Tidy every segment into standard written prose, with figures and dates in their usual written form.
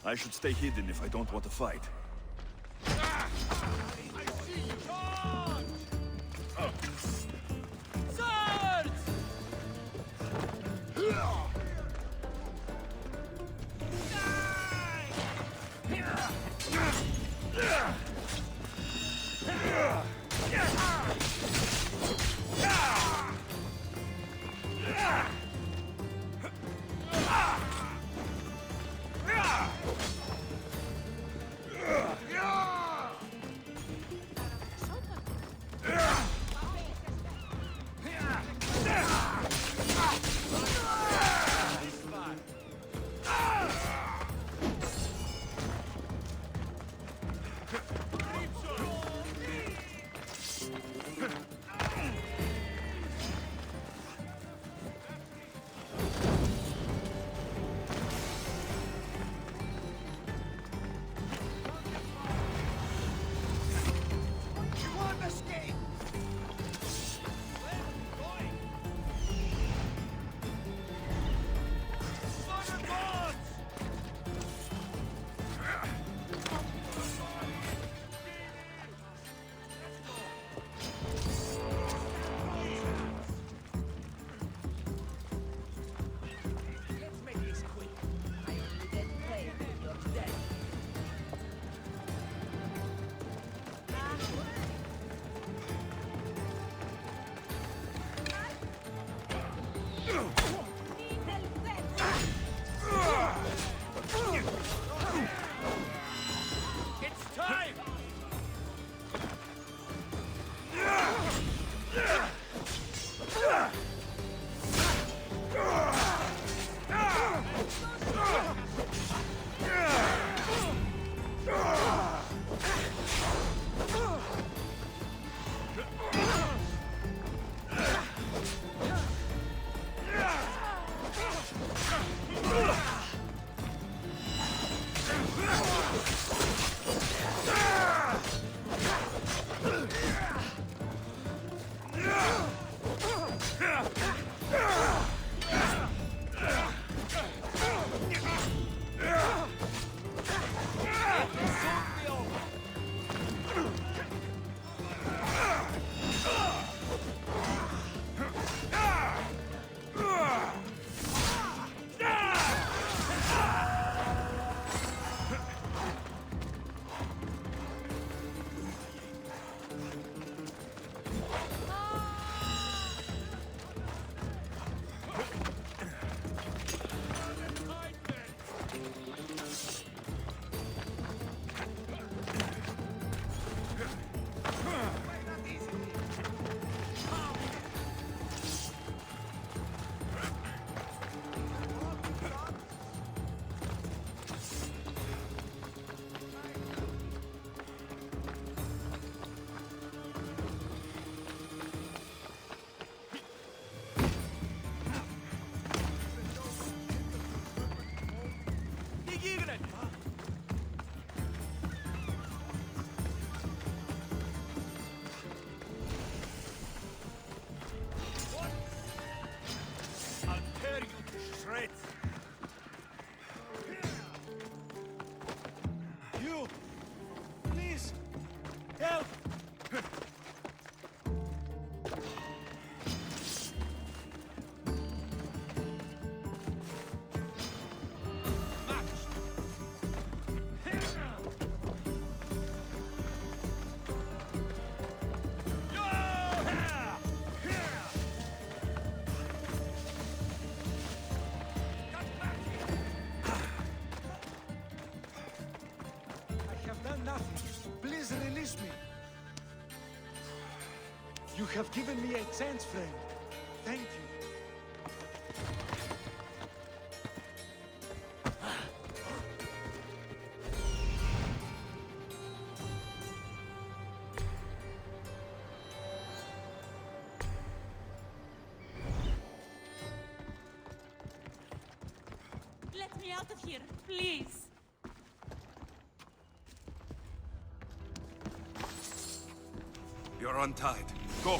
I should stay hidden if I don't want to fight. You have given me a chance, friend. Thank you. Let me out of here, please. You're untied. Go!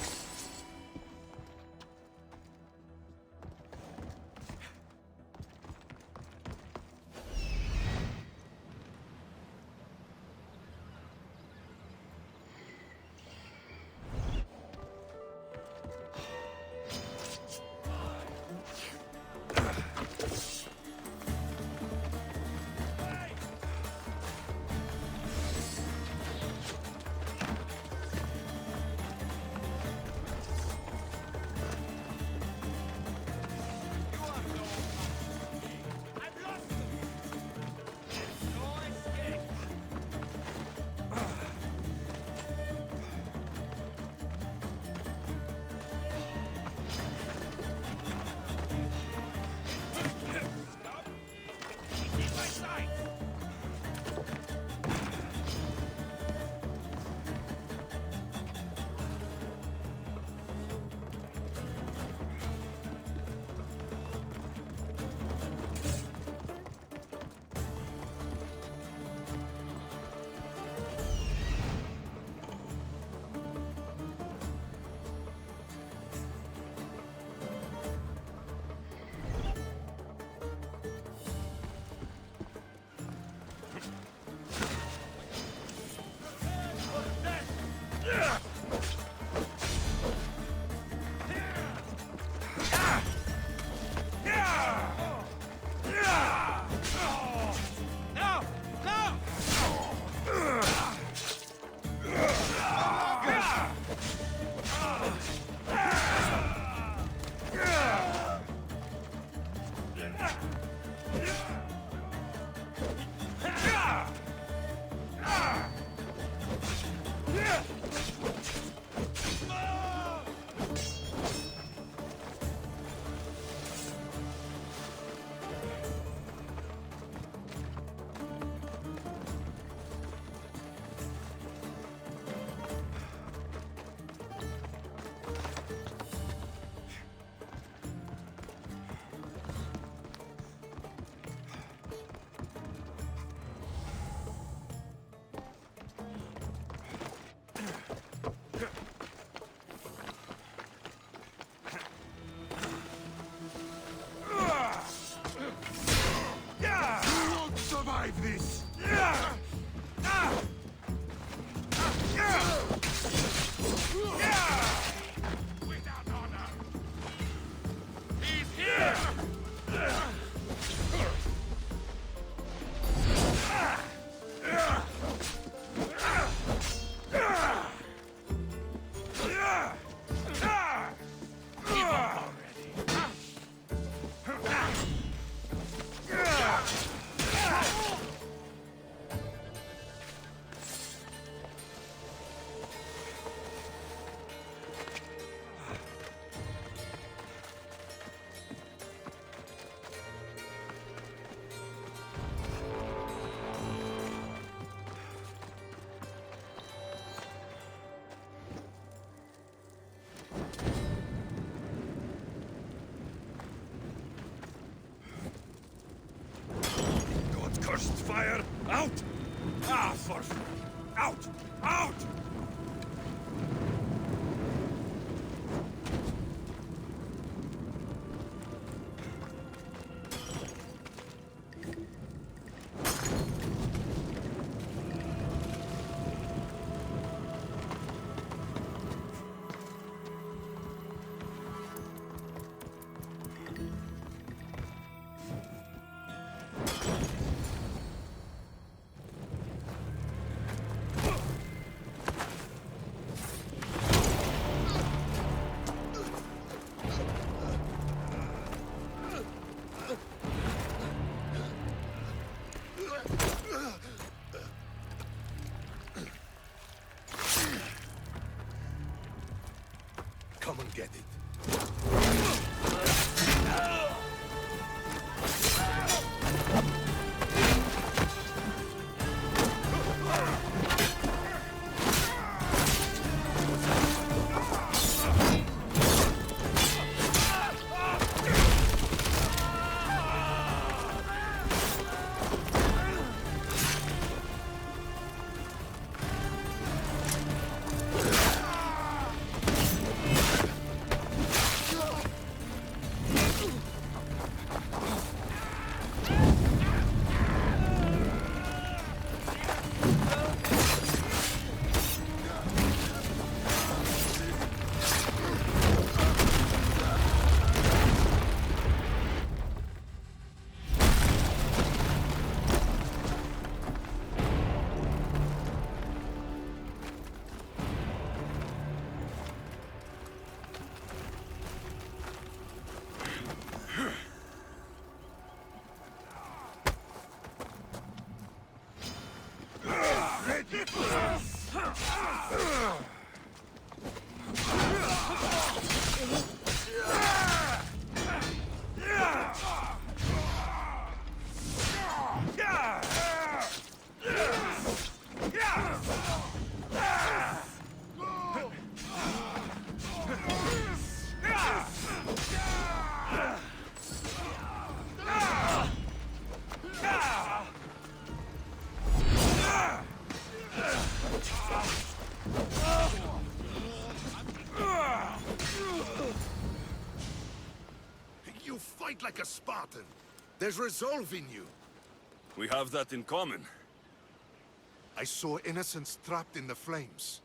Survive this! Without honor! He's here! Give up already! God's cursed fire! Out! Ah, for... Out! Out! Come and get it. You fight like a Spartan. There's resolve in you. We have that in common. I saw innocents trapped in the flames.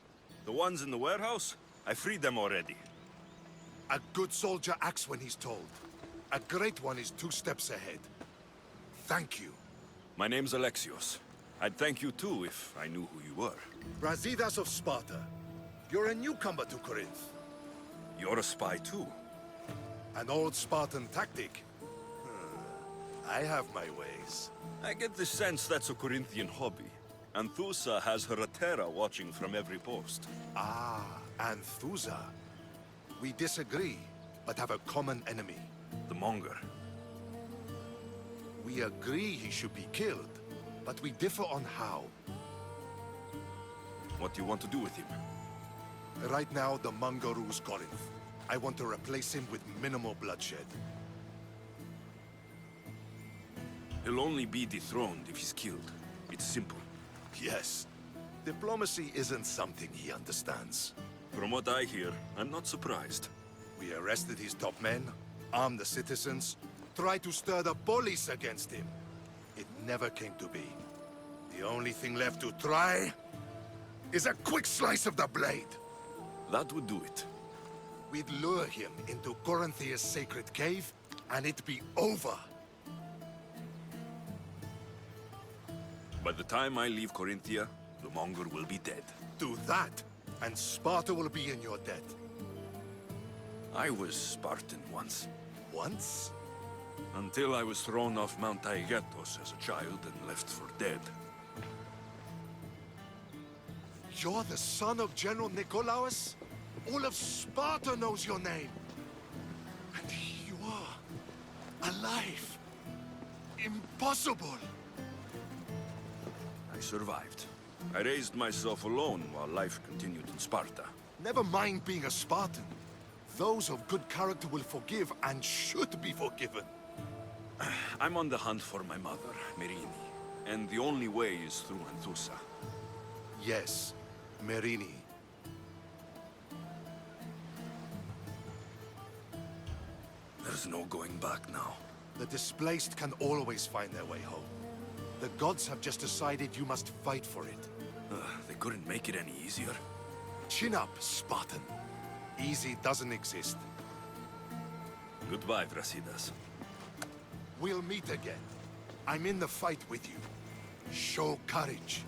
The ones in the warehouse? I freed them already. A good soldier acts when he's told. A great one is 2 steps ahead. Thank you. My name's Alexios. I'd thank you too if I knew who you were. Brasidas of Sparta. You're a newcomer to Corinth. You're a spy too. An old Spartan tactic. I have my ways. I get the sense that's a Corinthian hobby. Anthusa has her Atera watching from every post. Ah, Anthusa. We disagree, but have a common enemy. The Monger. We agree he should be killed, but we differ on how. What do you want to do with him? Right now, the Monger rules Corinth. I want to replace him with minimal bloodshed. He'll only be dethroned if he's killed. It's simple. Yes. Diplomacy isn't something he understands. From what I hear, I'm not surprised. We arrested his top men, armed the citizens, tried to stir the police against him. It never came to be. The only thing left to try is a quick slice of the blade. That would do it. We'd lure him into Corinthia's sacred cave, and it'd be over. By the time I leave Corinthia, the Monger will be dead. Do that, and Sparta will be in your debt. I was Spartan once. Once? Until I was thrown off Mount Taygetos as a child and left for dead. You're the son of General Nikolaos? All of Sparta knows your name. And you are alive. Impossible. I survived. I raised myself alone while life continued in Sparta. Never mind being a Spartan. Those of good character will forgive and should be forgiven. I'm on the hunt for my mother, Merini. And the only way is through Anthusa. Yes, Merini. There's no going back now. The displaced can always find their way home. The gods have just decided you must fight for it. They couldn't make it any easier. Chin up, Spartan. Easy doesn't exist. Goodbye, Brasidas. We'll meet again. I'm in the fight with you. Show courage.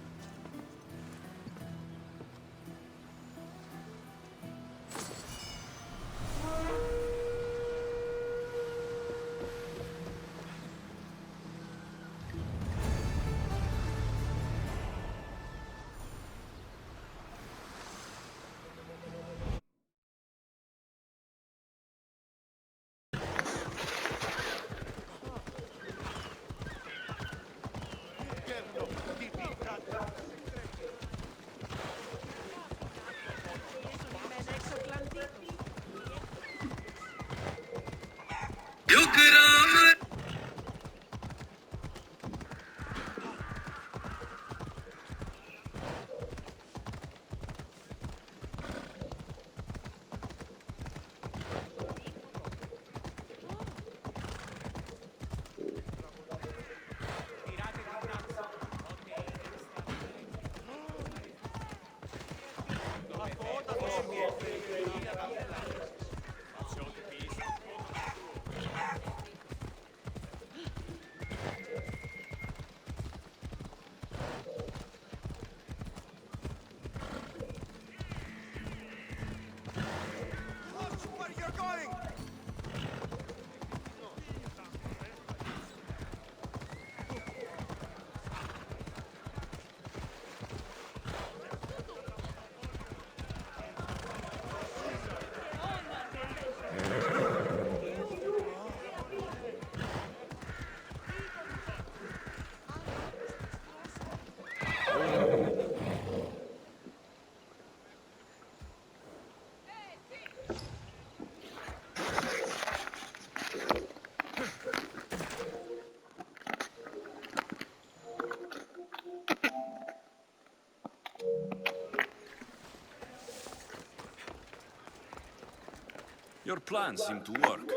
Your plan seemed to work.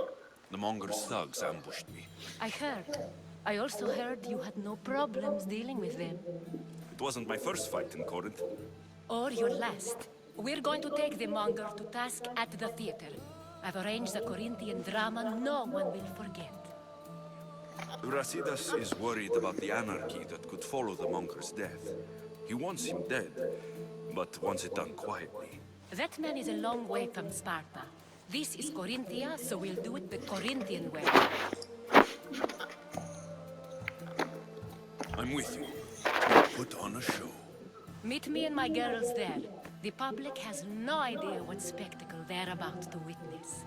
The Monger's thugs ambushed me. I heard. I also heard you had no problems dealing with them. It wasn't my first fight in Corinth. Or your last. We're going to take the Monger to task at the theater. I've arranged a Corinthian drama no one will forget. Brasidas is worried about the anarchy that could follow the Monger's death. He wants him dead, but wants it done quietly. That man is a long way from Sparta. This is Corinthia, so we'll do it the Corinthian way. I'm with you. Put on a show. Meet me and my girls there. The public has no idea what spectacle they're about to witness.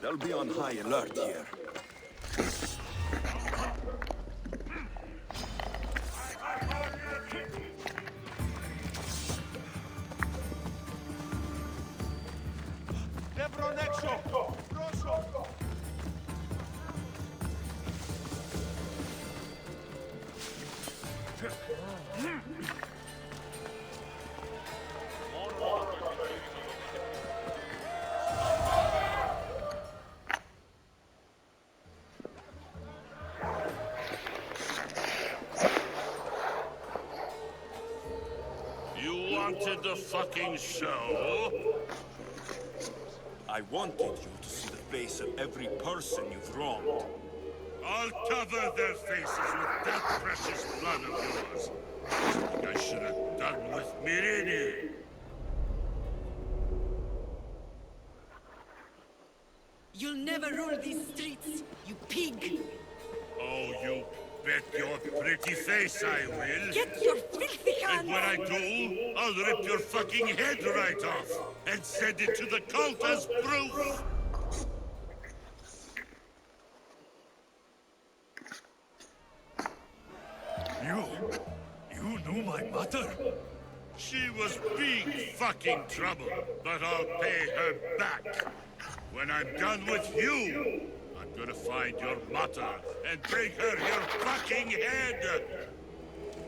They'll be on high alert here. Wanted the fucking show? I wanted you to see the face of every person you've wronged. I'll cover their faces with that precious blood of yours. Something I should have done with Mirini. You'll never rule these streets, you pig! Oh, you bet your pretty face I will. Get your filthy hands! And when I do, I'll rip your fucking head right off and send it to the cult as proof! You knew my mother? She was big fucking trouble, but I'll pay her back. When I'm done with you, I'm gonna find your mother and bring her your fucking head!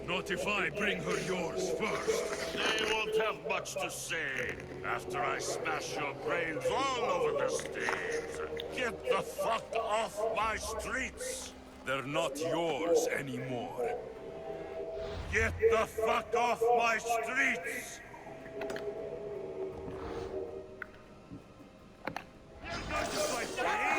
Not if I bring her yours first. They won't have much to say after I smash your brains all over the stage. Get the fuck off my streets! They're not yours anymore. Get the fuck off my streets! You're going to fight me?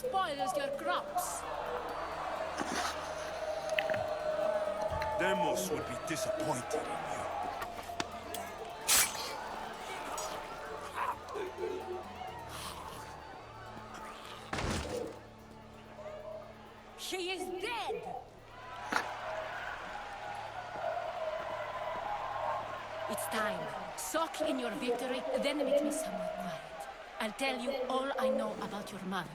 spoils your crops. Demos would be disappointed in you. She is dead! It's time. Soak in your victory, then meet me somewhere quiet. I'll tell you all I know about your mother.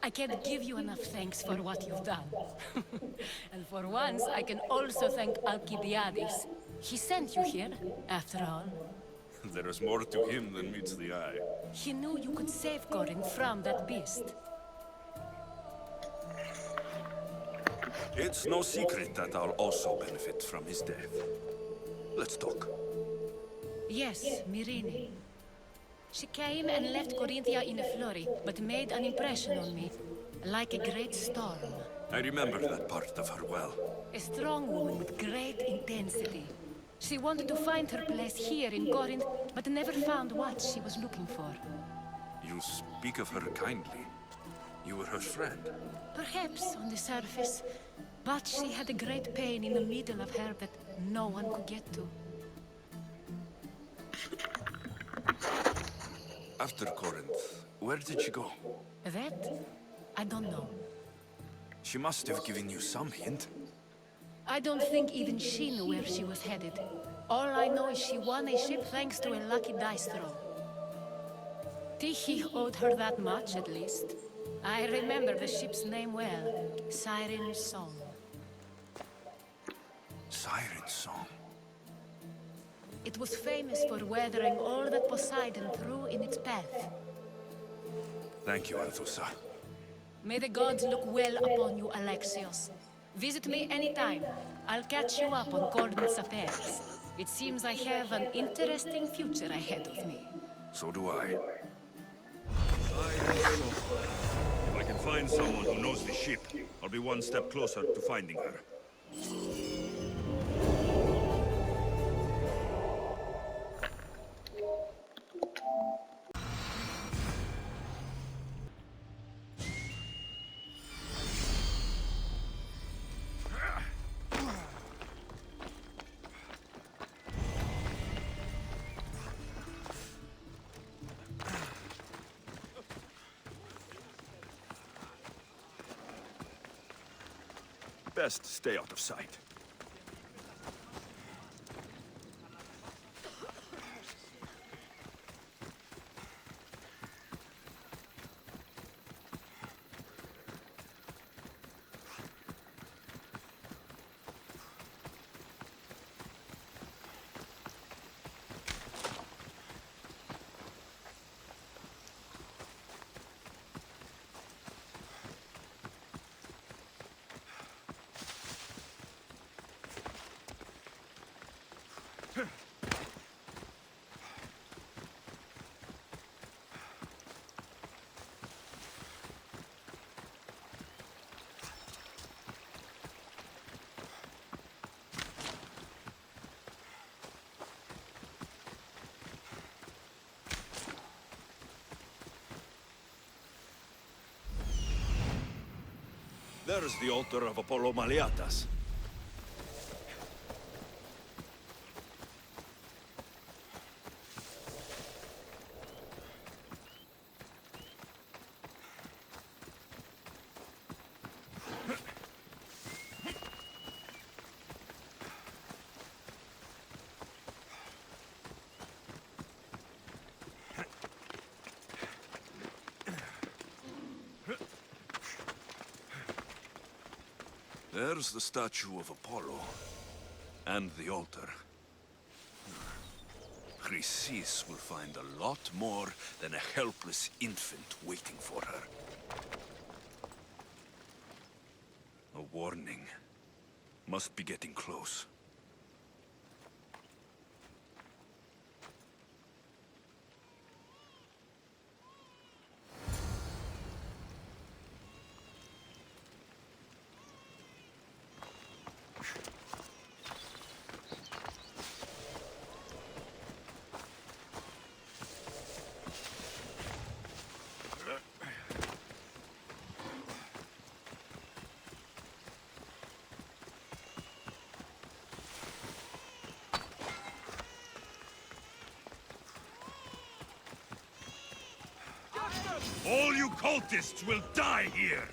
I can't give you enough thanks for what you've done. And for once, I can also thank Alcibiades. He sent you here, after all. There is more to him than meets the eye. He knew you could save Corinth from that beast. It's no secret that I'll also benefit from his death. Let's talk. Yes, Myrine. She came and left Corinthia in a flurry, but made an impression on me, like a great storm. I remember that part of her well. A strong woman with great intensity. She wanted to find her place here in Corinth, but never found what she was looking for. You speak of her kindly. You were her friend. Perhaps on the surface, but she had a great pain in the middle of her that no one could get to. After Corinth, where did she go? That? I don't know. She must have given you some hint. I don't think even she knew where she was headed. All I know is she won a ship thanks to a lucky dice throw. Tyche owed her that much, at least. I remember the ship's name well. Siren Song. Siren Song. It was famous for weathering all that Poseidon threw in its path. Thank you, Althusa. May the gods look well upon you, Alexios. Visit me anytime. I'll catch you up on Corinth's affairs. It seems I have an interesting future ahead of me. So do I. If I can find someone who knows the ship, I'll be one step closer to finding her. Best stay out of sight. There's the altar of Apollo Maliatas. There's the statue of Apollo. And the altar. Chrysis will find a lot more than a helpless infant waiting for her. A warning. Must be getting close. All you cultists will die here!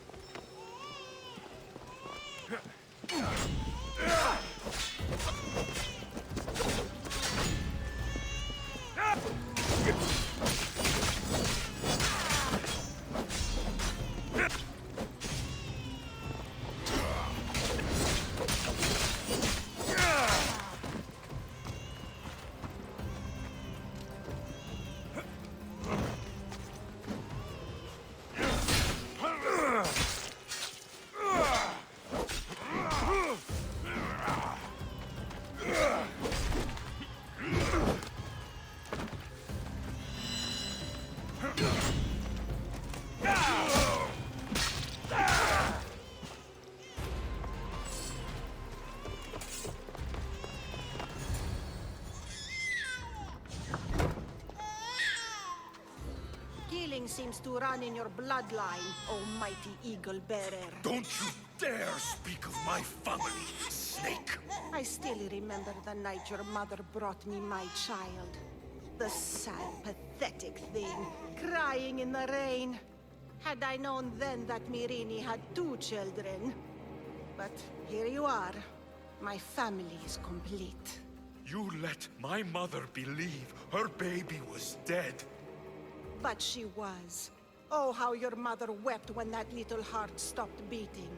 Seems to run in your bloodline, oh mighty eagle bearer. Don't you dare speak of my family, snake! I still remember the night your mother brought me my child. The sad, pathetic thing, crying in the rain. Had I known then that Myrini had 2 children. But here you are. My family is complete. You let my mother believe her baby was dead. But she was. Oh, how your mother wept when that little heart stopped beating.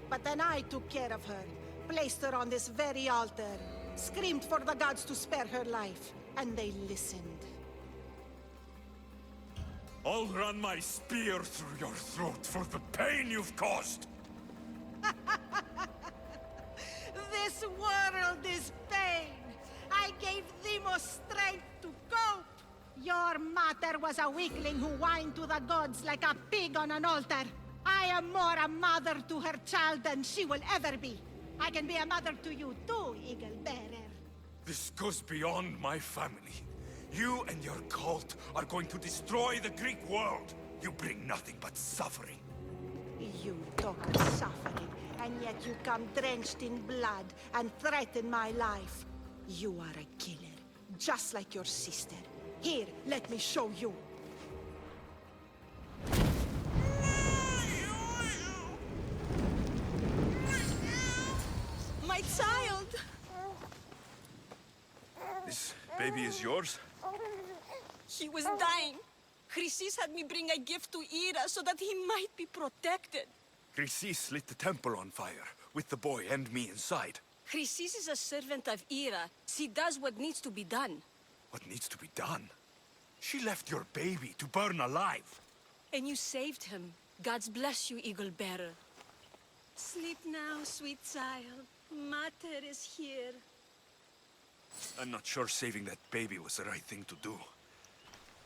But then I took care of her, placed her on this very altar, screamed for the gods to spare her life, and they listened. I'll run my spear through your throat for the pain you've caused! This world is pain! I gave Demos strength to cope! Your mother was a weakling who whined to the gods like a pig on an altar. I am more a mother to her child than she will ever be. I can be a mother to you too, Eagle Bearer. This goes beyond my family. You and your cult are going to destroy the Greek world. You bring nothing but suffering. You talk of suffering, and yet you come drenched in blood and threaten my life. You are a killer, just like your sister. Here, let me show you. My child! This baby is yours? He was dying. Chrysis had me bring a gift to Ira so that he might be protected. Chrysis lit the temple on fire, with the boy and me inside. Chrysis is a servant of Ira. She does what needs to be done. What needs to be done? She left your baby to burn alive. And you saved him. Gods bless you, Eagle Bearer. Sleep now, sweet child. Mater is here. I'm not sure saving that baby was the right thing to do.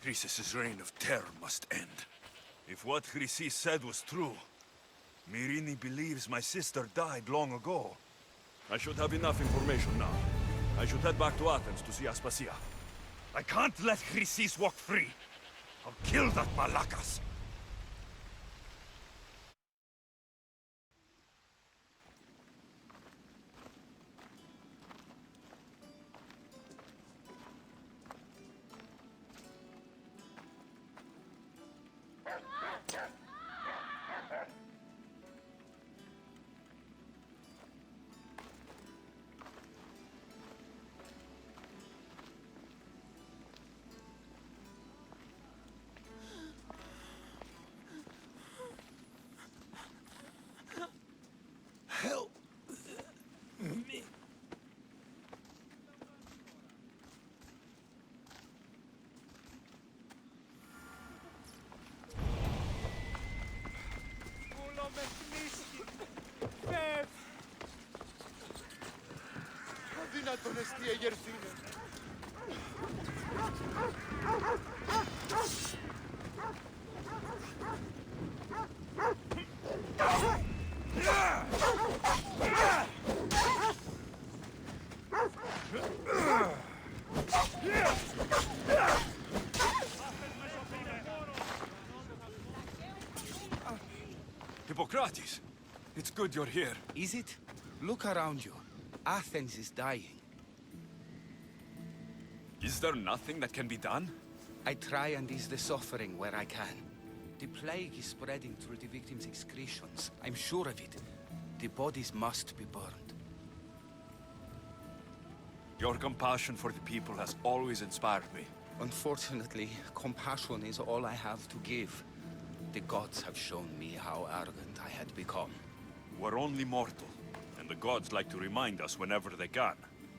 Chrysis' reign of terror must end. If what Chrysis said was true, Myrini believes my sister died long ago. I should have enough information now. I should head back to Athens to see Aspasia. I can't let Chrysis walk free. I'll kill that Malakas. Help me. Αδύνατον εστί εγερθήνε. Hippocrates, it's good you're here. Is it? Look around you. Athens is dying. Is there nothing that can be done? I try and ease the suffering where I can. The plague is spreading through the victims' excretions. I'm sure of it. The bodies must be burned. Your compassion for the people has always inspired me. Unfortunately, compassion is all I have to give. The gods have shown me how arrogant I had become. We're only mortal, and the gods like to remind us whenever they can.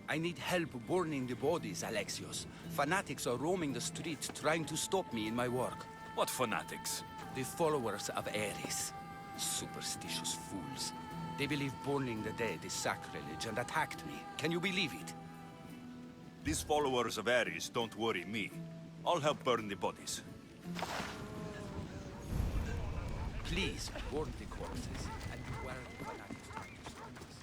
I need help burning the bodies, Alexios. Fanatics are roaming the streets trying to stop me in my work. What fanatics? The followers of Ares. Superstitious fools. They believe burning the dead is sacrilege and attacked me. Can you believe it? These followers of Ares don't worry me. I'll help burn the bodies. Please, burn the corpses and beware the fanatics trying to stop us.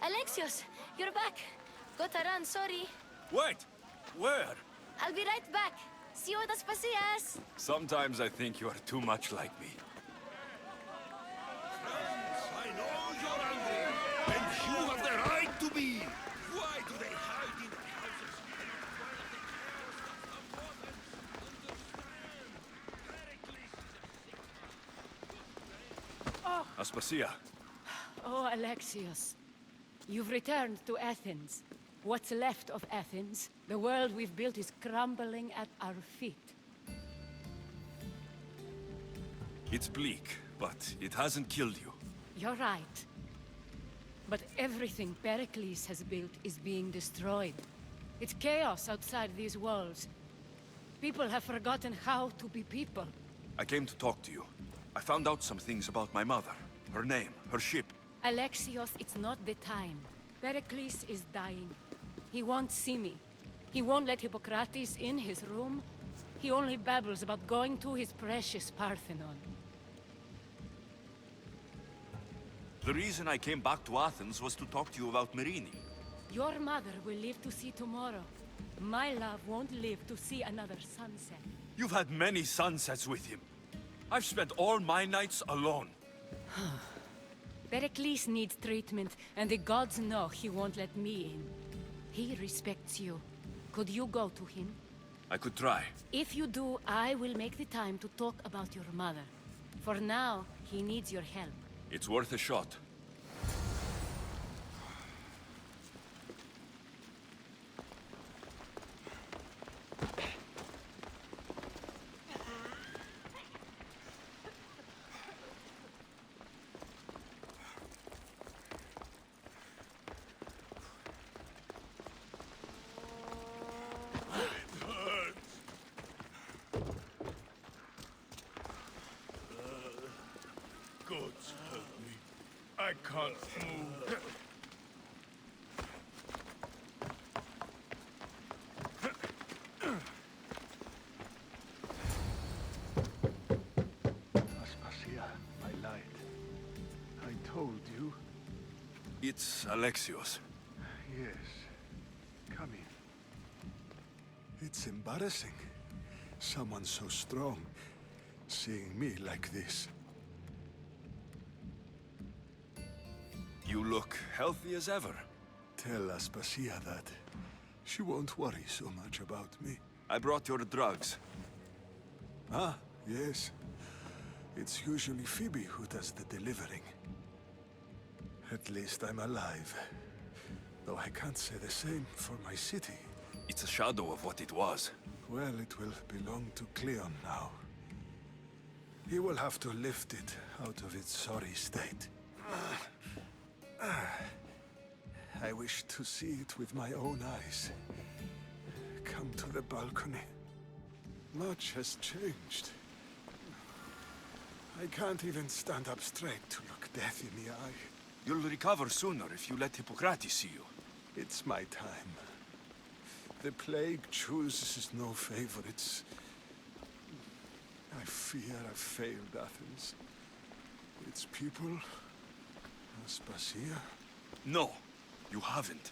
Alexios, you're back. Gotta run, sorry. Wait! Where? I'll be right back. See you at Assassins. Sometimes I think you are too much like me. I know you're angry, and you have the right to be. Why do they hide in their houses? Aspasia. Oh, Alexios. You've returned to Athens. What's left of Athens, the world we've built is crumbling at our feet. It's bleak, but it hasn't killed you. You're right. But everything Pericles has built is being destroyed. It's chaos outside these walls. People have forgotten how to be people. I came to talk to you. I found out some things about my mother. Her name, her ship. Alexios, it's not the time. Pericles is dying. He won't see me. He won't let Hippocrates in his room. He only babbles about going to his precious Parthenon. The reason I came back to Athens was to talk to you about Myrine. Your mother will live to see tomorrow. My love won't live to see another sunset. You've had many sunsets with him. I've spent all my nights alone. Pericles needs treatment, and the gods know he won't let me in. He respects you. Could you go to him? I could try. If you do, I will make the time to talk about your mother. For now, he needs your help. It's worth a shot. Gods help me. I can't move. Aspasia, I lied. I told you. It's Alexios. Yes. Come in. It's embarrassing. Someone so strong, seeing me like this. You look healthy as ever. Tell Aspasia that. She won't worry so much about me. I brought your drugs. Ah, yes. It's usually Phoebe who does the delivering. At least I'm alive. Though I can't say the same for my city. It's a shadow of what it was. Well, it will belong to Cleon now. He will have to lift it out of its sorry state. I wish to see it with my own eyes. Come to the balcony. Much has changed. I can't even stand up straight to look death in the eye. You'll recover sooner if you let Hippocrates see you. It's my time. The plague chooses no favorites. I fear I've failed Athens. Its people, Aspasia. No, you haven't.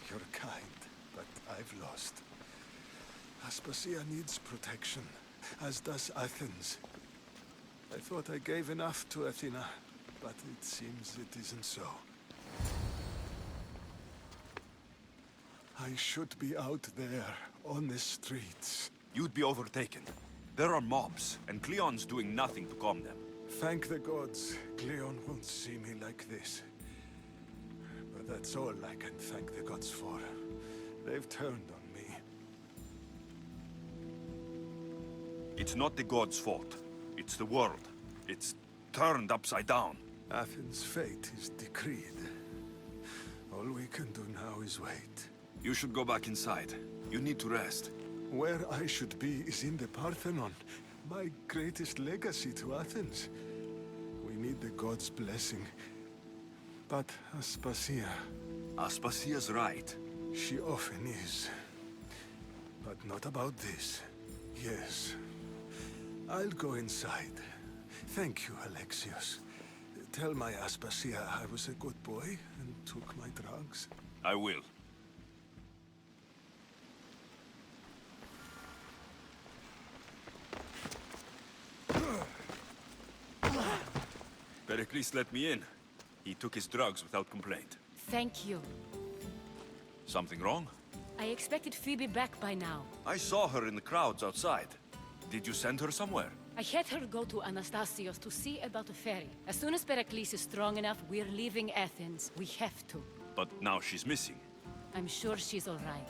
You're kind, but I've lost. Aspasia needs protection, as does Athens. I thought I gave enough to Athena, but it seems it isn't so. I should be out there, on the streets. You'd be overtaken. There are mobs, and Cleon's doing nothing to calm them. Thank the gods, Cleon won't see me like this. But that's all I can thank the gods for. They've turned on me. It's not the gods' fault. It's the world. It's turned upside down. Athens' fate is decreed. All we can do now is wait. You should go back inside. You need to rest. Where I should be is in the Parthenon, my greatest legacy to Athens. We need the gods' blessing. But Aspasia... Aspasia's right. She often is. But not about this. Yes. I'll go inside. Thank you, Alexios. Tell my Aspasia I was a good boy and took my drugs. I will. Pericles let me in. He took his drugs without complaint. Thank you. Something wrong? I expected Phoebe back by now. I saw her in the crowds outside. Did you send her somewhere? I had her go to Anastasios to see about a ferry. As soon as Pericles is strong enough, we're leaving Athens. We have to. But now she's missing. I'm sure she's all right.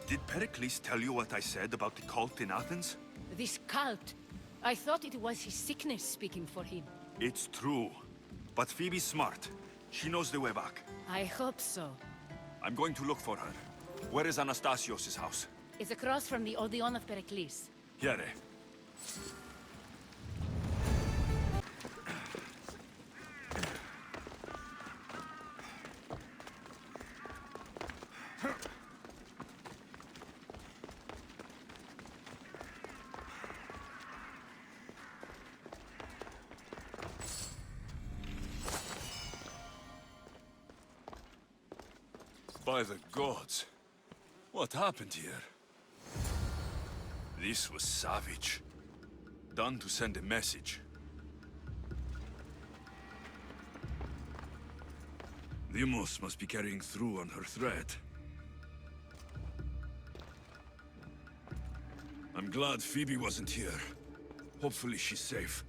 Did Pericles tell you what I said about the cult in Athens? This cult. I thought it was his sickness speaking for him. It's true. But Phoebe's smart. She knows the way back. I hope so. I'm going to look for her. Where is Anastasios' house? It's across from the Odeon of Pericles. Here. By the gods, what happened here? This was savage. Done to send a message. Deimos must be carrying through on her threat. I'm glad Phoebe wasn't here. Hopefully she's safe.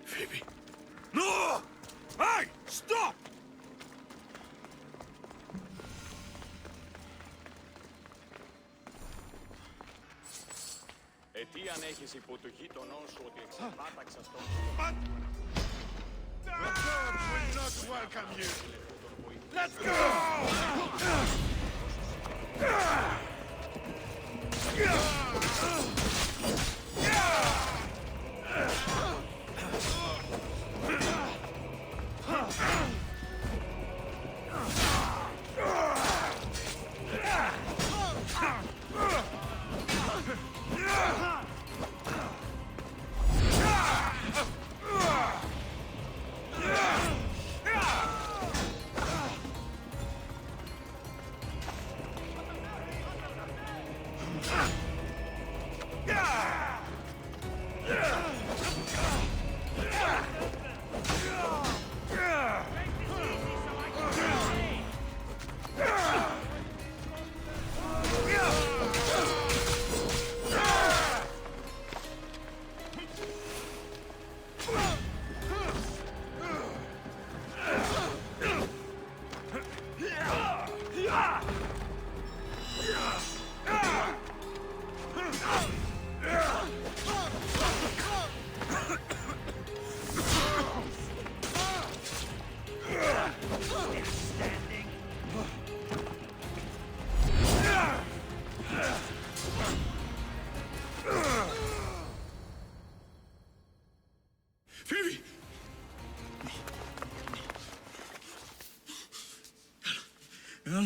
Phoebe. No! Hey! Stop! Τι αν έχεις υπό του γείτονό σου ότι εξαπάταξα στον... The gods will not welcome you! Let's go! hell?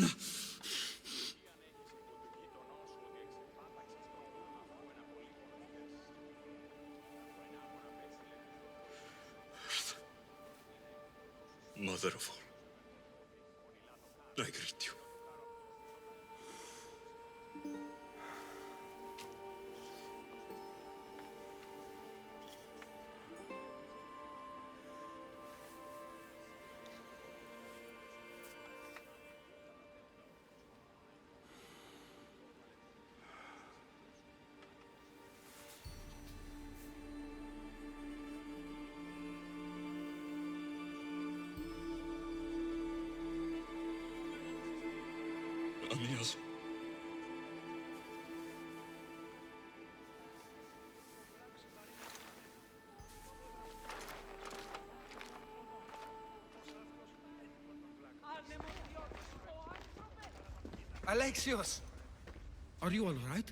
Mother of all, I greet you. Amias. Alexios! Are you all right?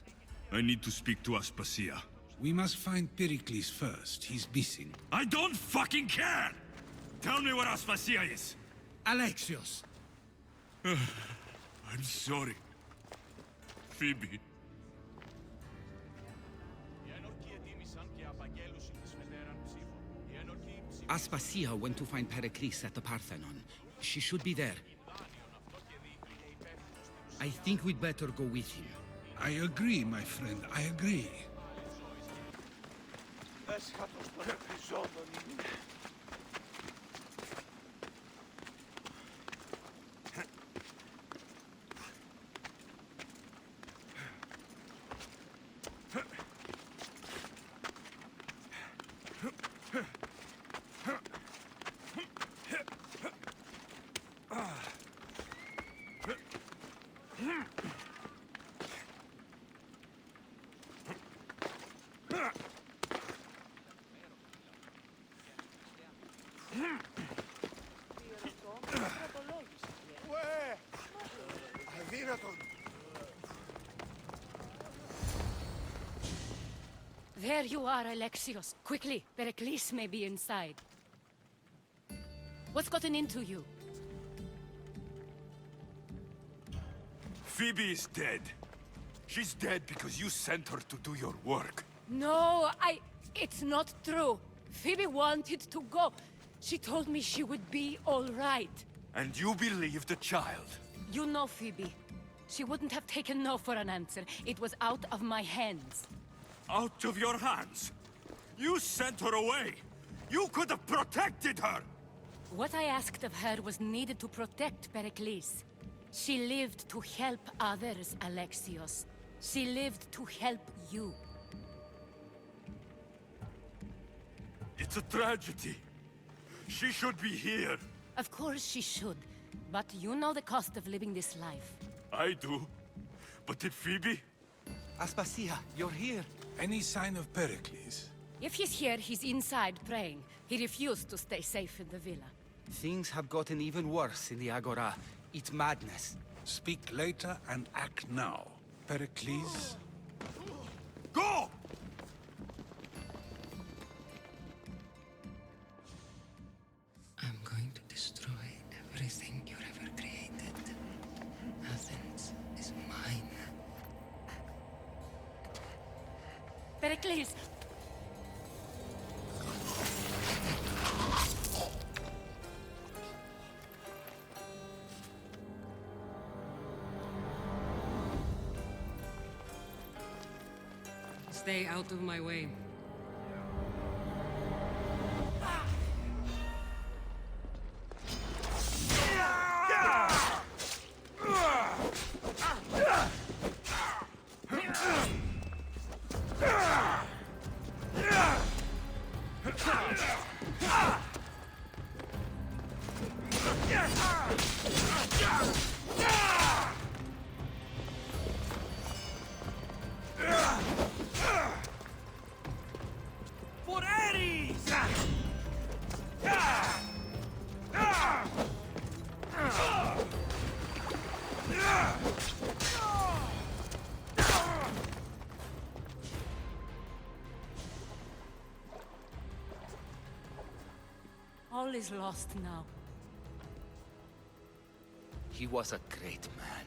I need to speak to Aspasia. We must find Pericles first. He's missing. I don't fucking care! Tell me where Aspasia is! Alexios! I'm sorry. Phoebe. Aspasia went to find Pericles at the Parthenon. She should be there. I think we'd better go with him. I agree, my friend. I agree. There you are, Alexios. Quickly, Pericles may be inside. What's gotten into you? Phoebe is dead. She's dead because you sent her to do your work. No, it's not true. Phoebe wanted to go. She told me she would be all right. And you believe the child? You know Phoebe. She wouldn't have taken no for an answer. It was out of my hands. Out of your hands? You sent her away! You could have protected her! What I asked of her was needed to protect Pericles. She lived to help others, Alexios. She lived to help you. It's a tragedy. She should be here. Of course she should. But you know the cost of living this life. I do. But did Phoebe? Aspasia, you're here. Any sign of Pericles? If he's here, he's inside praying. He refused to stay safe in the villa. Things have gotten even worse in the Agora. It's madness. Speak later and act now. Pericles? Go! I'm going to destroy everything you've ever created. Athens is mine. Pericles! Stay out of my way. All is lost now. He was a great man.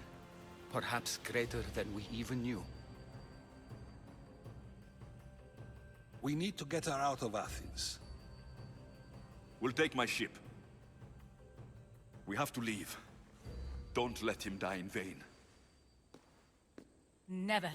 Perhaps greater than we even knew. We need to get her out of Athens. We'll take my ship. We have to leave. Don't let him die in vain. Never.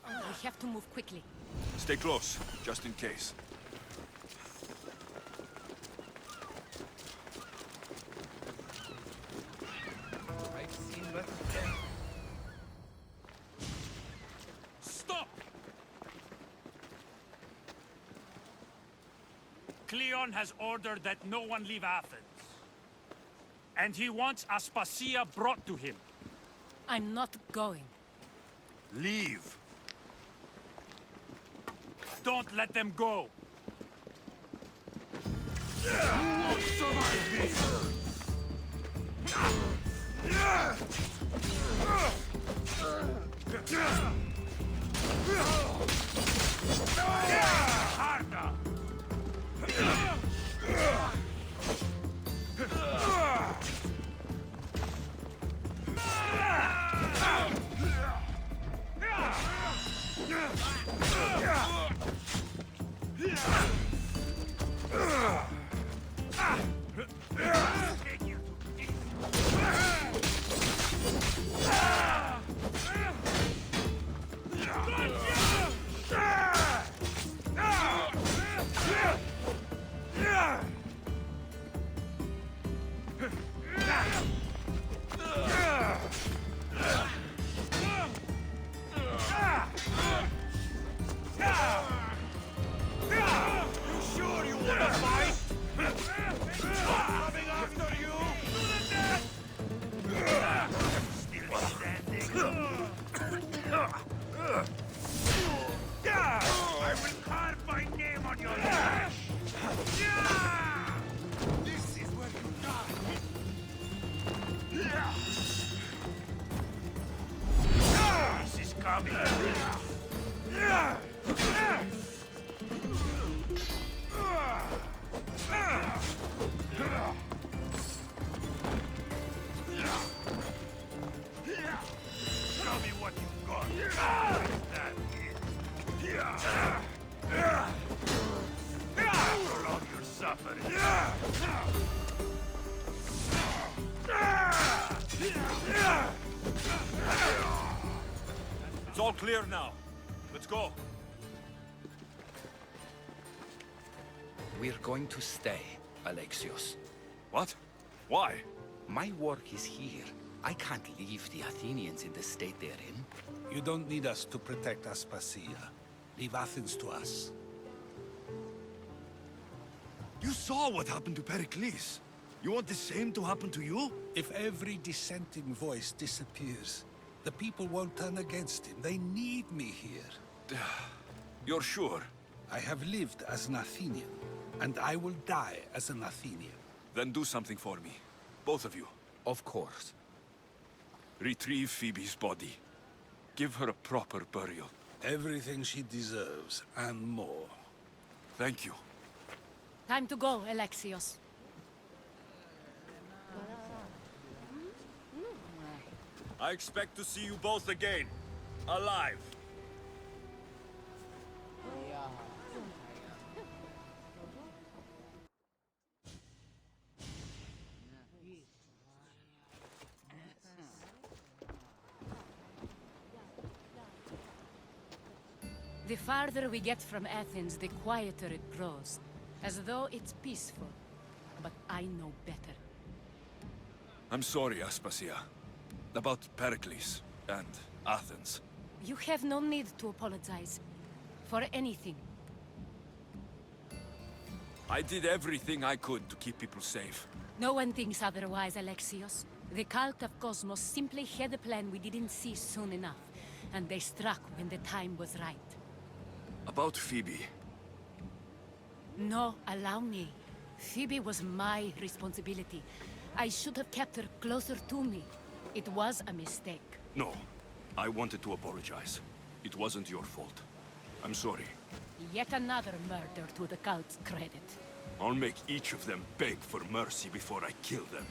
We have to move quickly. Stay close, just in case. Stop! Cleon has ordered that no one leave Athens. And he wants Aspasia brought to him. I'm not going. Leave. Don't let them go. You won't survive this! Harder! It's all clear now. Let's go. We're going to stay, Alexios. What? Why? My work is here. I can't leave the Athenians in the state they're in. You don't need us to protect Aspasia. Leave Athens to us. You saw what happened to Pericles. You want the same to happen to you? If every dissenting voice disappears, the people won't turn against him. They need me here. You're sure? I have lived as an Athenian, and I will die as an Athenian. Then do something for me. Both of you. Of course. Retrieve Phoebe's body. Give her a proper burial. Everything she deserves, and more. Thank you. Time to go, Alexios. I expect to see you both again. Alive. The farther we get from Athens, the quieter it grows. As though it's peaceful. But I know better. I'm sorry, Aspasia. About Pericles and Athens. You have no need to apologize. For anything. I did everything I could to keep people safe. No one thinks otherwise, Alexios. The cult of Cosmos simply had a plan we didn't see soon enough, and they struck when the time was right. About Phoebe. No, allow me. Phoebe was my responsibility. I should have kept her closer to me. It was a mistake. No. I wanted to apologize. It wasn't your fault. I'm sorry. Yet another murder to the cult's credit. I'll make each of them beg for mercy before I kill them.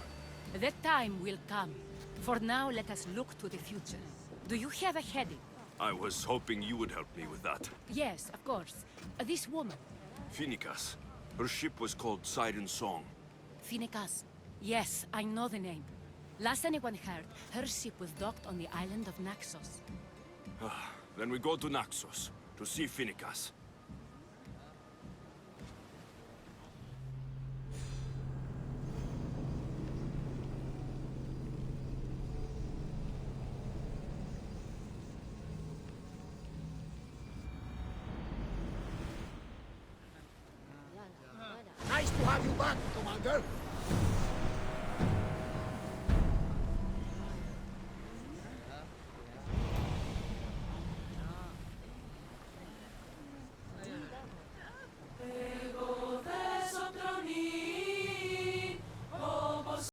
That time will come. For now, let us look to the future. Do you have a heading? I was hoping you would help me with that. Yes, of course. This woman. Phoenicas. Her ship was called Siren Song. Phoenicas. Yes, I know the name. Last anyone heard, her ship was docked on the island of Naxos. Then we go to Naxos, to see Phoenicas. Nice to have you back, Commander.